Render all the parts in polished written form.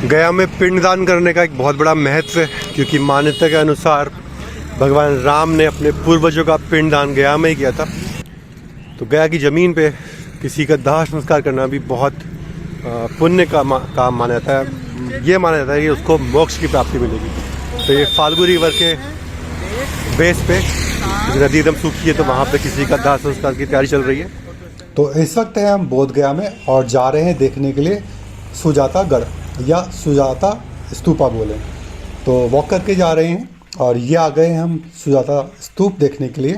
गया में पिंडदान करने का एक बहुत बड़ा महत्व है, क्योंकि मान्यता के अनुसार भगवान राम ने अपने पूर्वजों का पिंडदान गया में ही किया था। तो गया की ज़मीन पे किसी का दाह संस्कार करना भी बहुत पुण्य का काम माना जाता है। ये माना जाता है कि उसको मोक्ष की प्राप्ति मिलेगी। तो ये फाल्गु रिवर के बेस पे नदी एकदम सूखी है, तो वहाँ पे किसी का दाह संस्कार की तैयारी चल रही है। तो इस वक्त है हम बोध गया में और जा रहे हैं देखने के लिए सुजाता गढ़ या सुजाता स्तूपा बोले तो वॉक करके जा रहे हैं। और ये आ गए हम सुजाता स्तूप देखने के लिए।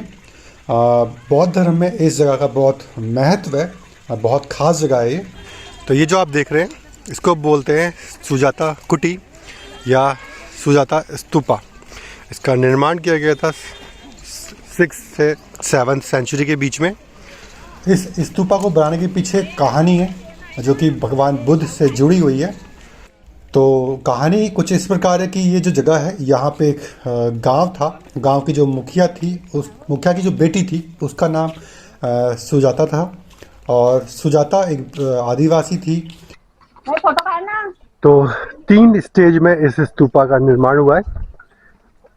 बौद्ध धर्म में इस जगह का बहुत महत्व है, बहुत ख़ास जगह है ये। तो ये जो आप देख रहे हैं इसको बोलते हैं सुजाता कुटी या सुजाता स्तूपा। इसका निर्माण किया गया था 6th से 7th सेंचुरी के बीच में। इस स्तूपा को बनाने के पीछे कहानी है जो कि भगवान बुद्ध से जुड़ी हुई है। तो कहानी कुछ इस प्रकार है कि ये जो जगह है यहाँ पे एक गांव था। गांव की जो मुखिया थी, उस मुखिया की जो बेटी थी उसका नाम सुजाता था। और सुजाता एक आदिवासी थी। तो 3 स्टेज में इस स्तूपा का निर्माण हुआ है।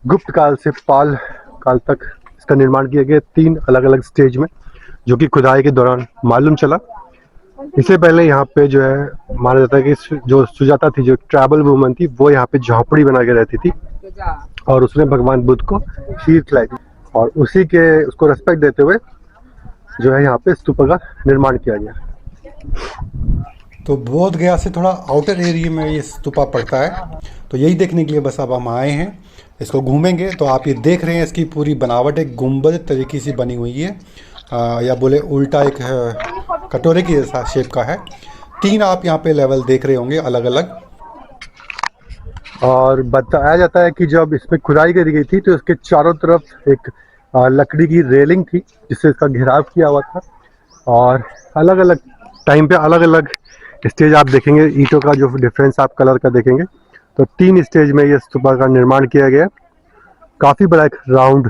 गुप्त काल से पाल काल तक इसका निर्माण किया गया 3 अलग अलग स्टेज में, जो कि खुदाई के दौरान मालूम चला। इससे पहले यहाँ पे जो है माना जाता है कि जो सुजाता थी, जो ट्राइबल वुमन थी, वो यहाँ पे झोंपड़ी बना के रहती थी और उसने भगवान बुद्ध को खीर खिलाई थी। और उसी के उसको रेस्पेक्ट देते हुए जो है यहाँ पे स्तूपा का निर्माण किया गया। तो बोध गया से थोड़ा आउटर एरिया में ये स्तूपा पड़ता है। तो यही देखने के लिए बस अब हम आए हैं, इसको घूमेंगे। तो आप ये देख रहे हैं इसकी पूरी बनावट एक गुंबद तरीके से बनी हुई है, या बोले उल्टा एक कटोरे की जैसा शेप का है। 3 आप यहाँ पे लेवल देख रहे होंगे अलग अलग। और बताया जाता है कि जब इसमें खुदाई करी गई थी तो इसके चारों तरफ एक लकड़ी की रेलिंग थी जिससे इसका घेराव किया हुआ था। और अलग अलग टाइम पे अलग अलग स्टेज आप देखेंगे, ईंटों का जो डिफरेंस आप कलर का देखेंगे। तो 3 स्टेज में ये स्तूपा का निर्माण किया गया। काफ़ी बड़ा एक राउंड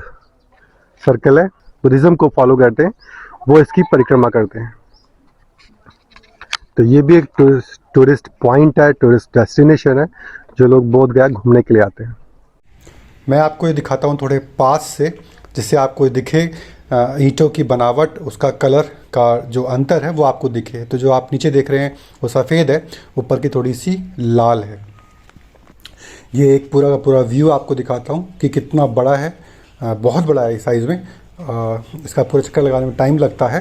सर्कल है। बुद्धिज्म को फॉलो करते हैं वो इसकी परिक्रमा करते हैं। तो ये भी एक टूरिस्ट पॉइंट है, टूरिस्ट डेस्टिनेशन है, जो लोग बोध गया घूमने के लिए आते हैं। मैं आपको ये दिखाता हूँ थोड़े पास से, जिससे आपको दिखे ईंटों की बनावट, उसका कलर का जो अंतर है वो आपको दिखे। तो जो आप नीचे देख रहे हैं वो सफ़ेद है, ऊपर की थोड़ी सी लाल है। ये एक पूरा का पूरा व्यू आपको दिखाता हूँ कि कितना बड़ा है। बहुत बड़ा है इस साइज़ में। इसका पूरा चक्कर लगाने में टाइम लगता है।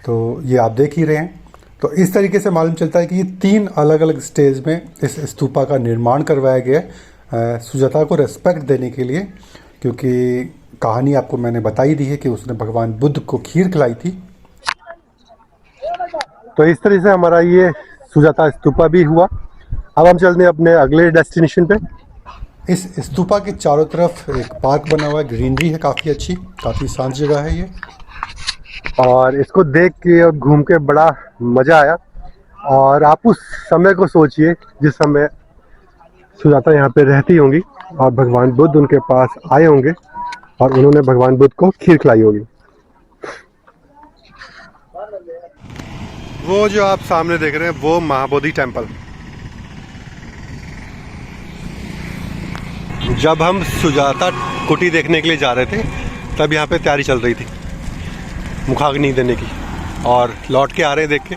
तो ये आप देख ही रहे हैं। तो इस तरीके से मालूम चलता है कि ये 3 अलग अलग स्टेज में इस स्तूपा का निर्माण करवाया गया है सुजाता को रेस्पेक्ट देने के लिए। क्योंकि कहानी आपको मैंने बताई दी है कि उसने भगवान बुद्ध को खीर खिलाई थी। तो इस तरह से हमारा ये सुजाता स्तूपा भी हुआ। अब हम चलते हैं अपने अगले डेस्टिनेशन पे। इस स्तूपा के चारों तरफ एक पार्क बना हुआ है, ग्रीनरी है काफ़ी अच्छी, काफ़ी शांत जगह है ये। और इसको देख के और घूम के बड़ा मज़ा आया। और आप उस समय को सोचिए जिस समय सुजाता यहाँ पे रहती होंगी और भगवान बुद्ध उनके पास आए होंगे और उन्होंने भगवान बुद्ध को खीर खिलाई होगी। वो जो आप सामने देख रहे हैं वो महाबोधि टेम्पल। जब हम सुजाता कुटी देखने के लिए जा रहे थे तब यहाँ पे तैयारी चल रही थी मुखाग्नि देने की, और लौट के आ रहे हैं देख के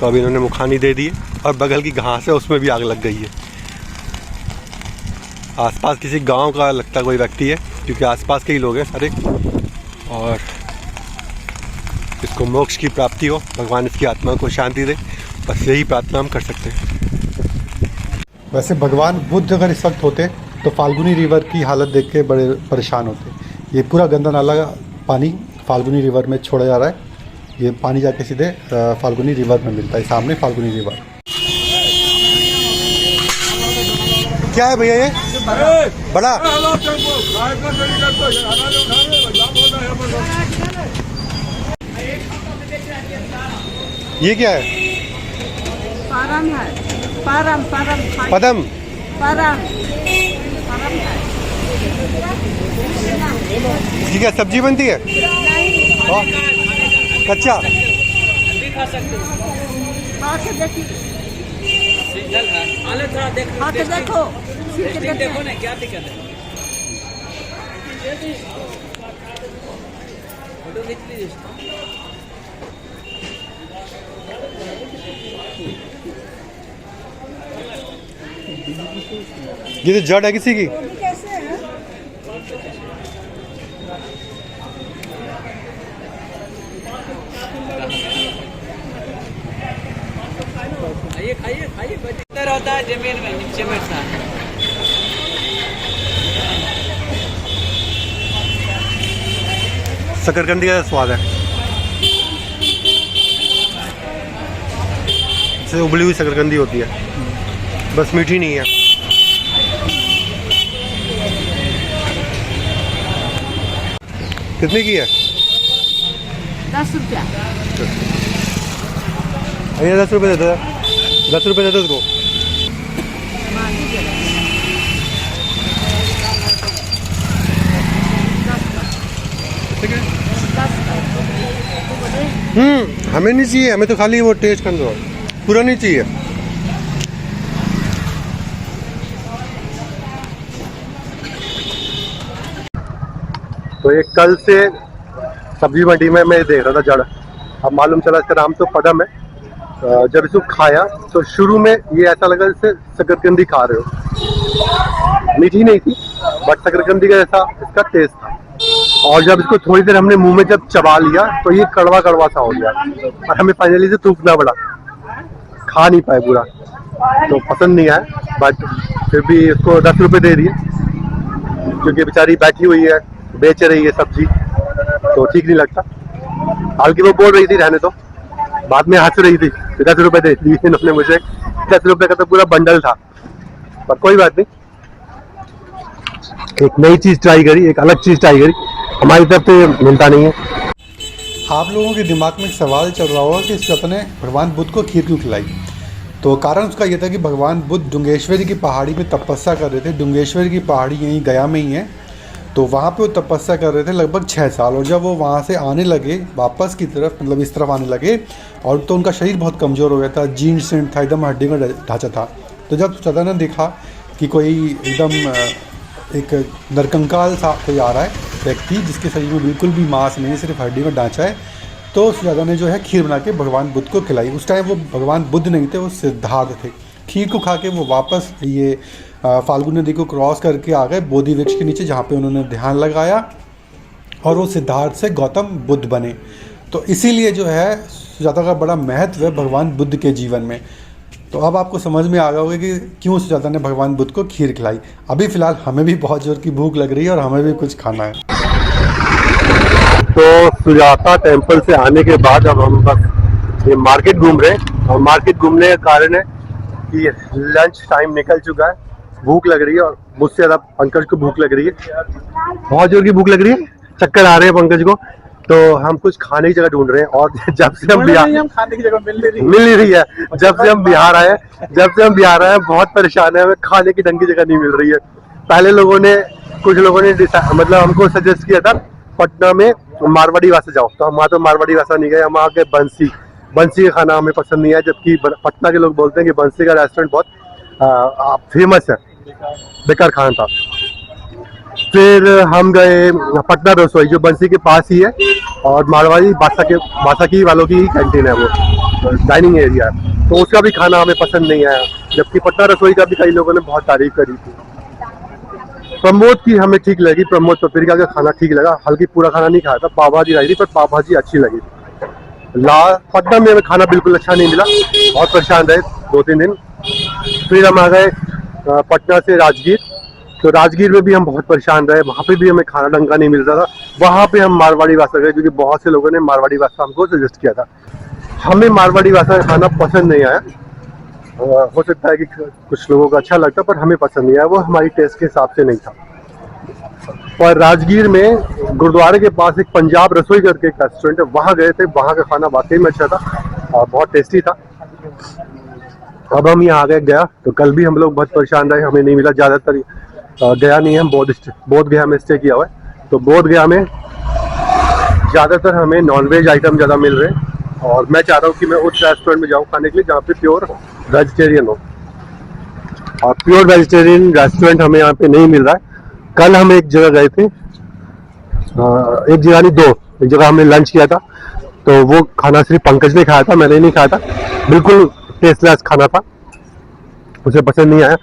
तो अभी इन्होंने मुखाग्नि दे दी है। और बगल की घास है उसमें भी आग लग गई है। आसपास किसी गांव का लगता कोई व्यक्ति है, क्योंकि आसपास के ही लोग हैं सारे। और इसको मोक्ष की प्राप्ति हो, भगवान इसकी आत्मा को शांति दे, बस यही प्रार्थना हम कर सकते हैं। वैसे भगवान बुद्ध अगर इस वक्त होते तो फाल्गुनी रिवर की हालत देख के बड़े परेशान होते। ये पूरा गंदा नाला पानी फाल्गुनी रिवर में छोड़ा जा रहा है। ये पानी जाके सीधे फाल्गुनी रिवर में मिलता है। सामने फाल्गुनी रिवर। क्या है भैया ये बड़ा? ये क्या है? परम है। परम परम पदम। परम परम है। इसकी क्या सब्जी बनती है? कच्चा? खा सकते हो। खा के देखो सीख के देखो ना क्या दिक्कत है। फोटो खींच लीजिए। ये तो जड़ है किसी की। कैसे है खाइए खाइए खाइए, इधर होता है जमीन में नीचे में सा। शकरकंदी का स्वाद है, जैसे उबली हुई शकरकंदी होती है, बस मीठी नहीं है। कितने की है? 10 रुपया। भैया 10 रुपये दे दो, 10 रुपये दे दो उसको। हमें नहीं चाहिए, हमें तो खाली वो टेस्ट कर दो, पूरा नहीं चाहिए। तो ये कल से सब्जी मंडी में मैं देख रहा था जड़, अब मालूम चला इसका नाम तो पदम है। जब इसको खाया तो शुरू में ये ऐसा लगा जैसे शकरकंदी खा रहे हो, मीठी नहीं थी बट शकरकंदी का जैसा इसका टेस्ट था। और जब इसको थोड़ी देर हमने मुंह में जब चबा लिया तो ये कड़वा कड़वा सा हो गया और हमें फाइनली से थूकना पड़ा, खा नहीं पाए पूरा, तो पसंद नहीं आया। बट फिर भी इसको 10 रुपये दे दिए क्योंकि बेचारी बैठी हुई है, बेच रही है सब्जी, तो ठीक नहीं लगता। हालांकि वो बोल रही थी रहने तो, बाद में हंस रही थी, 10 रुपये दे दिए इन्होंने मुझे। 10 रुपये का तो पूरा बंडल था, पर कोई बात नहीं, एक नई चीज ट्राई करी, एक अलग चीज ट्राई करी, हमारी तरफ तो ये मिलता नहीं है। आप लोगों के दिमाग में एक सवाल चल रहा होगा कि श्वेता ने भगवान बुद्ध को खीर क्यों खिलाई। तो कारण उसका यह था कि भगवान बुद्ध डुंगेश्वरी की पहाड़ी में तपस्या कर रहे थे। डुंगेश्वरी की पहाड़ी यहीं गया में ही है, तो वहाँ पे वो तपस्या कर रहे थे लगभग 6 साल। और जब वो वहाँ से आने लगे वापस की तरफ, मतलब इस तरफ आने लगे, और तो उनका शरीर बहुत कमज़ोर हो गया था, जीन सेंट था, एकदम हड्डी का ढांचा था। तो जब श्वेता ने देखा कि कोई एकदम एक नरकंकाल सा कोई आ रहा है व्यक्ति जिसके शरीर में बिल्कुल भी मांस नहीं है, सिर्फ हड्डी का ढांचा है, तो श्वेता ने जो है खीर बना के भगवान बुद्ध को खिलाई। उस टाइम वो भगवान बुद्ध नहीं थे, वो सिद्धार्थ थे। खीर को खा के वो वापस ये फाल्गु नदी को क्रॉस करके आ गए बोधि वृक्ष के नीचे, जहाँ पे उन्होंने ध्यान लगाया और वो सिद्धार्थ से गौतम बुद्ध बने। तो इसीलिए जो है सुजाता का बड़ा महत्व है भगवान बुद्ध के जीवन में। तो अब आपको समझ में आ गया होगा कि क्यों सुजाता ने भगवान बुद्ध को खीर खिलाई। अभी फ़िलहाल हमें भी बहुत ज़ोर की भूख लग रही है और हमें भी कुछ खाना है। तो सुजाता टेम्पल से आने के बाद अब हम बस ये मार्केट घूम रहे हैं, और मार्केट घूमने का कारण है कि लंच टाइम निकल चुका है, भूख लग रही है, और मुझसे ज़्यादा पंकज को भूख लग रही है, बहुत जोर की भूख लग रही है, चक्कर आ रहे हैं पंकज को। तो हम कुछ खाने की जगह ढूंढ रहे हैं, और जब से हम खाने की जगह मिल नहीं रही है, जब से हम बिहार आए हैं बहुत परेशान है, हमें खाने की ढंग की जगह नहीं मिल रही है। पहले कुछ लोगों ने मतलब हमको सजेस्ट किया था पटना में मारवाड़ी वासा जाओ, तो हम वहाँ तो मारवाड़ी वासा नहीं गए, हम वहाँ के बंसी का खाना हमें पसंद नहीं है, जबकि पटना के लोग बोलते हैं कि बंसी का रेस्टोरेंट बहुत फेमस है, बेकार खाना था। फिर हम गए पटना रसोई जो बंसी के पास ही है, और मारवाड़ी बासाकी वालों की कैंटीन है, वो डाइनिंग एरिया है, तो उसका भी खाना हमें पसंद नहीं आया, जबकि पटना रसोई का भी कई लोगों ने बहुत तारीफ करी थी। प्रमोद की हमें ठीक लगी, प्रमोद पत्रिका का खाना ठीक लगा, हल्की पूरा खाना नहीं खाया था, पाव भाजी आई थी, पर पाव भाजी अच्छी लगी थी। पटना में हमें खाना बिल्कुल अच्छा नहीं मिला, बहुत परेशान रहे 2-3 दिन। फिर हम आ गए पटना से राजगीर, तो राजगीर में भी हम बहुत परेशान रहे, वहाँ पे भी हमें खाना ढंग का नहीं मिल रहा था। वहाँ पे हम मारवाड़ी वासा गए, क्योंकि बहुत से लोगों ने मारवाड़ी वासा हमको सजेस्ट किया था। हमें मारवाड़ी वासा का खाना पसंद नहीं आया, हो सकता है कि कुछ लोगों को अच्छा लगता, पर हमें पसंद नहीं आया, वो हमारी टेस्ट के हिसाब से नहीं था। और राजगीर में गुरुद्वारे के पास एक पंजाब रसोई करके एक रेस्टोरेंट है, वहाँ गए थे, वहाँ का खाना वाकई में अच्छा था और बहुत टेस्टी था। अब हम यहाँ आ गए गया, तो कल भी हम लोग बहुत परेशान रहे, हमें नहीं मिला। ज़्यादातर गया नहीं, हम बोध गया में स्टे किया हुआ है, तो बोध गया में ज़्यादातर हमें नॉनवेज आइटम ज़्यादा मिल रहे हैं, और मैं चाह रहा हूँ कि मैं उस रेस्टोरेंट में जाऊँ खाने के लिए जहाँ पे प्योर वेजिटेरियन हो। और प्योर वेजिटेरियन रेस्टोरेंट हमें यहाँ पे नहीं मिल रहा है। कल हम एक जगह गए थे, एक जगह नहीं, दो एक जगह हमने लंच किया था, तो वो खाना सिर्फ पंकज ने खाया था, मैंने नहीं खाया था। बिल्कुल टेस्टलेस खाना था, उसे पसंद नहीं आया।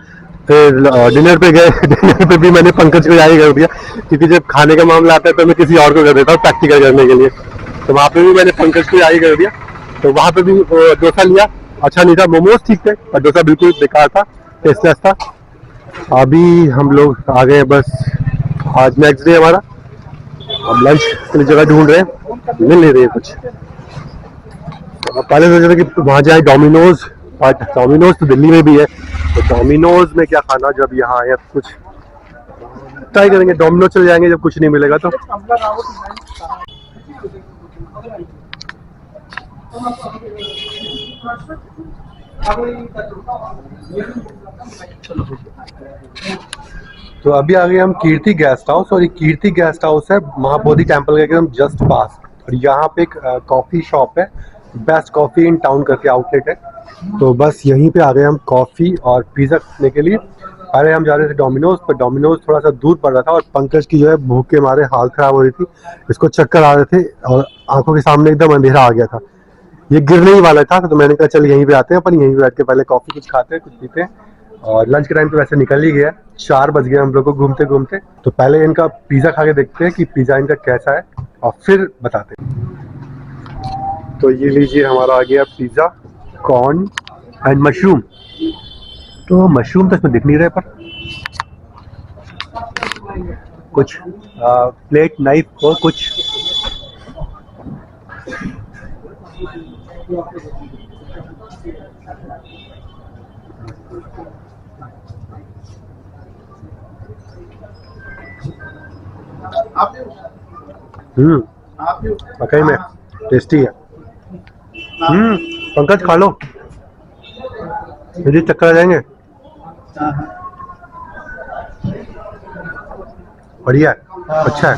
फिर डिनर पे गए, डिनर पे भी मैंने पंकज को यही कर दिया, क्योंकि जब खाने का मामला आता है तो मैं किसी और को कर देता हूँ प्रैक्टिकल करने के लिए। तो वहाँ पे भी मैंने पंकज को यही कर दिया। तो वहाँ पे भी डोसा लिया, अच्छा नहीं था। मोमोज ठीक थे पर डोसा बिल्कुल बेकार था, टेस्टलेस था। अभी हम लोग आ गए बस, आज नेक्स्ट डे हमारा। अब लंच के लिए जगह ढूंढ रहे हैं, मिल नहीं रही है कुछ। पहले सोच रहे कि वहाँ जाए डोमिनोज, बट डोमिनोज तो दिल्ली में भी है, तो डोमिनोज में क्या खाना, जब यहाँ आए तो कुछ ट्राई करेंगे। डोमिनोज चले जाएंगे जब कुछ नहीं मिलेगा तो। तो अभी आ गए हम कीर्ति गेस्ट हाउस, और ये कीर्ति गेस्ट हाउस है महाबोधि टेम्पल के एकदम जस्ट पास। और यहाँ पे एक कॉफी शॉप है, बेस्ट कॉफी इन टाउन करके आउटलेट है। तो बस यहीं पे आ गए हम कॉफी और पिज़्ज़ा खाने के लिए। अरे हम जा रहे थे डोमिनोज, पर डोमिनोज थोड़ा सा दूर पड़ रहा था, और पंकज की जो है भूख के मारे हाल खराब हो रही थी, इसको चक्कर आ रहे थे और आंखों के सामने एकदम अंधेरा आ गया था, ये गिरने ही वाला था। तो मैंने कहा चल यहीं पे आते हैं अपन, यहीं पे बैठ के पहले कॉफी कुछ खाते हैं, कुछ पीते हैं। और लंच के टाइम तो वैसे निकल ही गया, 4 बज गए हम लोग को घूमते घूमते। तो पहले इनका पिज़्ज़ा खा के देखते हैं कि पिज़्ज़ा इनका कैसा है, और फिर बताते हैं। तो ये लीजिए हमारा आ गया पिज़्ज़ा, कॉर्न एंड मशरूम। तो मशरूम तो इसमें दिख नहीं रहे, पर कुछ प्लेट नाइफ और कुछ वाकई में टेस्टी है। पंकज खा लो, मुझे चक्कर आ जाएंगे। बढ़िया है, अच्छा है।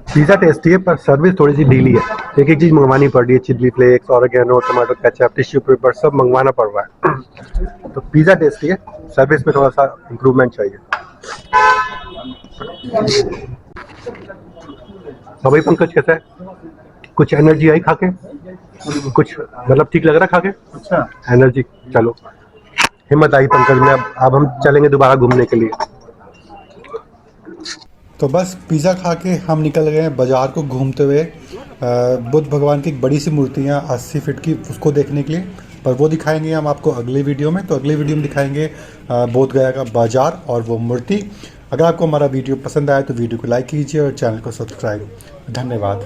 पिज़्ज़ा टेस्टी है, पर सर्विस थोड़ी सी ढीली है। एक एक चीज़ मंगवानी पड़ रही है, chilli flakes, oregano, tomato ketchup, tissue paper, सब मंगवाना पड़ रहा है। तो पिज़्ज़ा टेस्टी है, सर्विस में थोड़ा सा इम्प्रूवमेंट चाहिए। तो भाई पंकज कैसा है, कुछ एनर्जी आई खा के, कुछ मतलब ठीक लग रहा खा के? अच्छा एनर्जी, चलो हिम्मत आई पंकज में। अब हम चलेंगे दोबारा घूमने के लिए। तो बस पिज़्ज़ा खा के हम निकल गए हैं बाज़ार को घूमते हुए, बुद्ध भगवान की एक बड़ी सी मूर्तियाँ 80 फीट की, उसको देखने के लिए। पर वो दिखाएंगे हम आपको अगले वीडियो में। तो अगले वीडियो में दिखाएंगे बोध गया का बाज़ार और वो मूर्ति। अगर आपको हमारा वीडियो पसंद आया तो वीडियो को लाइक कीजिए और चैनल को सब्सक्राइब। धन्यवाद।